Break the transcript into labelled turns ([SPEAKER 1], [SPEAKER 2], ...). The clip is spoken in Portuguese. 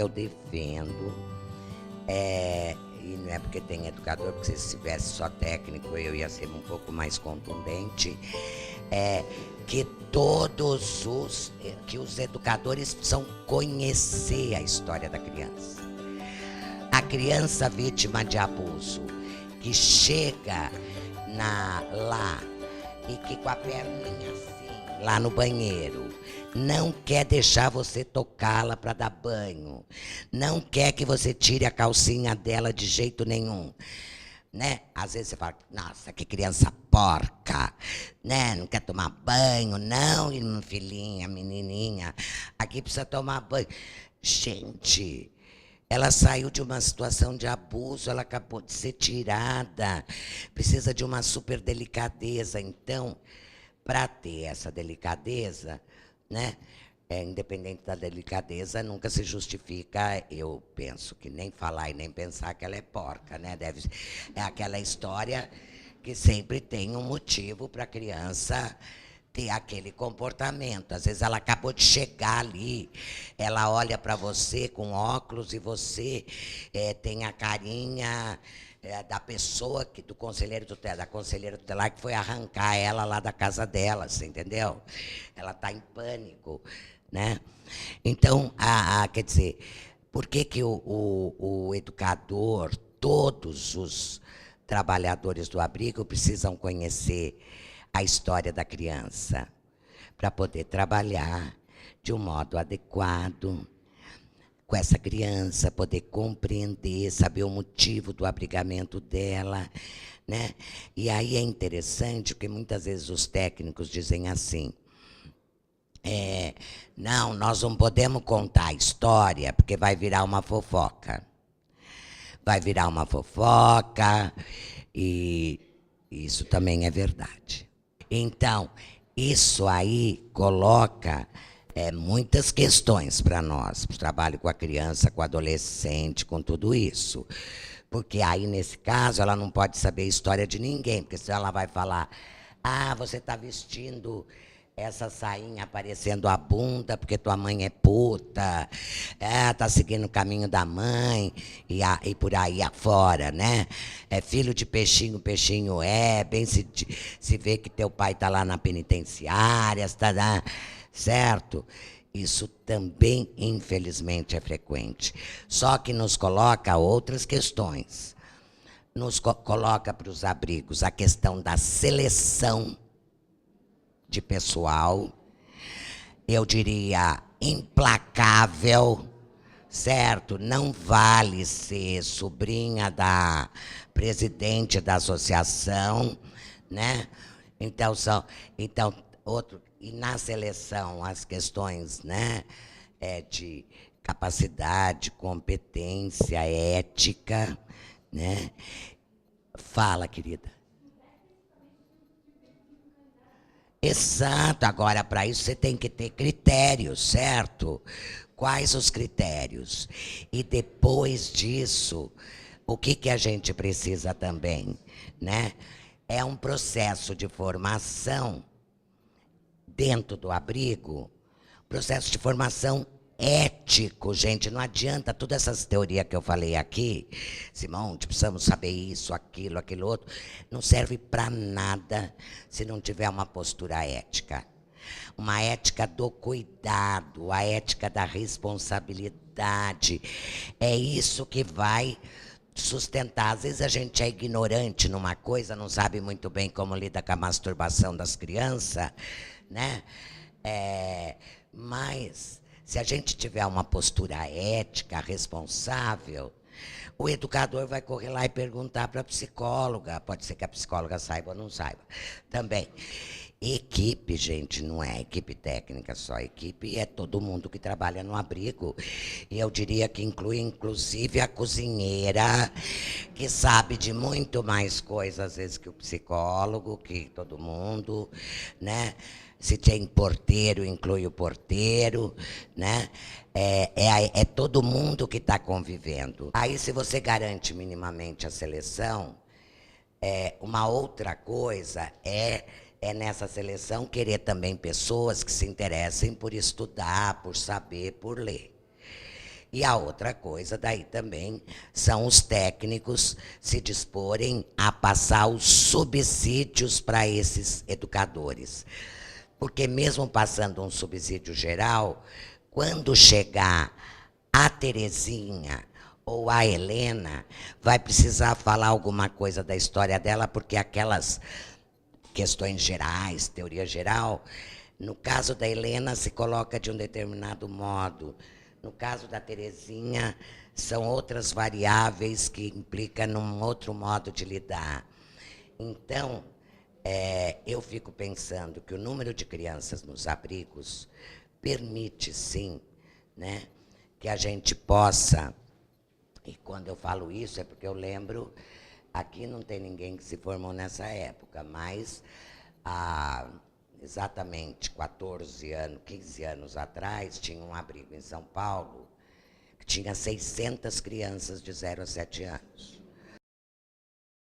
[SPEAKER 1] eu defendo, e não é porque tem educador, porque se tivesse só técnico eu ia ser um pouco mais contundente, que que os educadores precisam conhecer a história da criança. A criança vítima de abuso, que chega lá e que com a perninha assim, lá no banheiro, não quer deixar você tocá-la para dar banho, não quer que você tire a calcinha dela de jeito nenhum, né? Às vezes você fala, nossa, que criança porca, né? Não quer tomar banho, não, filhinha, menininha, aqui precisa tomar banho. Gente, ela saiu de uma situação de abuso, ela acabou de ser tirada, precisa de uma super delicadeza. Então, para ter essa delicadeza, né? Independente da delicadeza, nunca se justifica, eu penso que nem falar e nem pensar que ela é porca, né? É aquela história que sempre tem um motivo para a criança ter aquele comportamento. Às vezes ela acabou de chegar ali, ela olha para você com óculos e você tem a carinha da pessoa, do conselheiro tutelar, da conselheira tutelar que foi arrancar ela lá da casa dela, você entendeu? Ela está em pânico, né? Então, quer dizer, por que o educador, todos os trabalhadores do abrigo precisam conhecer a história da criança para poder trabalhar de um modo adequado com essa criança, poder compreender, saber o motivo do abrigamento dela, né? E aí é interessante, porque muitas vezes os técnicos dizem assim, não, nós não podemos contar a história, porque vai virar uma fofoca. Vai virar uma fofoca, e isso também é verdade. Então, isso aí coloca muitas questões para nós, para o trabalho com a criança, com o adolescente, com tudo isso. Porque aí, nesse caso, ela não pode saber a história de ninguém, porque senão ela vai falar, você está vestindo essa sainha aparecendo a bunda porque tua mãe é puta, tá seguindo o caminho da mãe e por aí afora, né? É filho de peixinho, peixinho bem se vê que teu pai tá lá na penitenciária, tá lá, certo? Isso também, infelizmente, é frequente. Só que nos coloca outras questões. Nos coloca para os abrigos a questão da seleção de pessoal, eu diria implacável, certo? Não vale ser sobrinha da presidente da associação, né? Então e na seleção as questões, né, de capacidade, competência, ética, né? Fala, querida. Exato, agora para isso você tem que ter critérios, certo? Quais os critérios? E depois disso, o que a gente precisa também, né? É um processo de formação dentro do abrigo, processo de formação ético, gente. Não adianta todas essas teorias que eu falei aqui, Simão, precisamos saber isso, aquilo outro, não serve para nada se não tiver uma postura ética. Uma ética do cuidado, a ética da responsabilidade. É isso que vai sustentar. Às vezes a gente é ignorante numa coisa, não sabe muito bem como lida com a masturbação das crianças, né? Mas se a gente tiver uma postura ética, responsável, o educador vai correr lá e perguntar para a psicóloga. Pode ser que a psicóloga saiba ou não saiba também. Equipe, gente, não é equipe técnica só. Equipe é todo mundo que trabalha no abrigo. E eu diria que inclui, inclusive, a cozinheira, que sabe de muito mais coisas, às vezes, que o psicólogo, que todo mundo, né? Se tem porteiro, inclui o porteiro, né? É todo mundo que está convivendo. Aí, se você garante minimamente a seleção, uma outra coisa é nessa seleção querer também pessoas que se interessem por estudar, por saber, por ler. E a outra coisa daí também são os técnicos se disporem a passar os subsídios para esses educadores. Porque mesmo passando um subsídio geral, quando chegar a Terezinha ou a Helena, vai precisar falar alguma coisa da história dela, porque aquelas questões gerais, teoria geral, no caso da Helena se coloca de um determinado modo. No caso da Terezinha, são outras variáveis que implicam num outro modo de lidar. Então, eu fico pensando que o número de crianças nos abrigos permite, sim, né, que a gente possa, e quando eu falo isso é porque eu lembro, aqui não tem ninguém que se formou nessa época, mas exatamente 14 anos, 15 anos atrás, tinha um abrigo em São Paulo que tinha 600 crianças de 0 a 7 anos.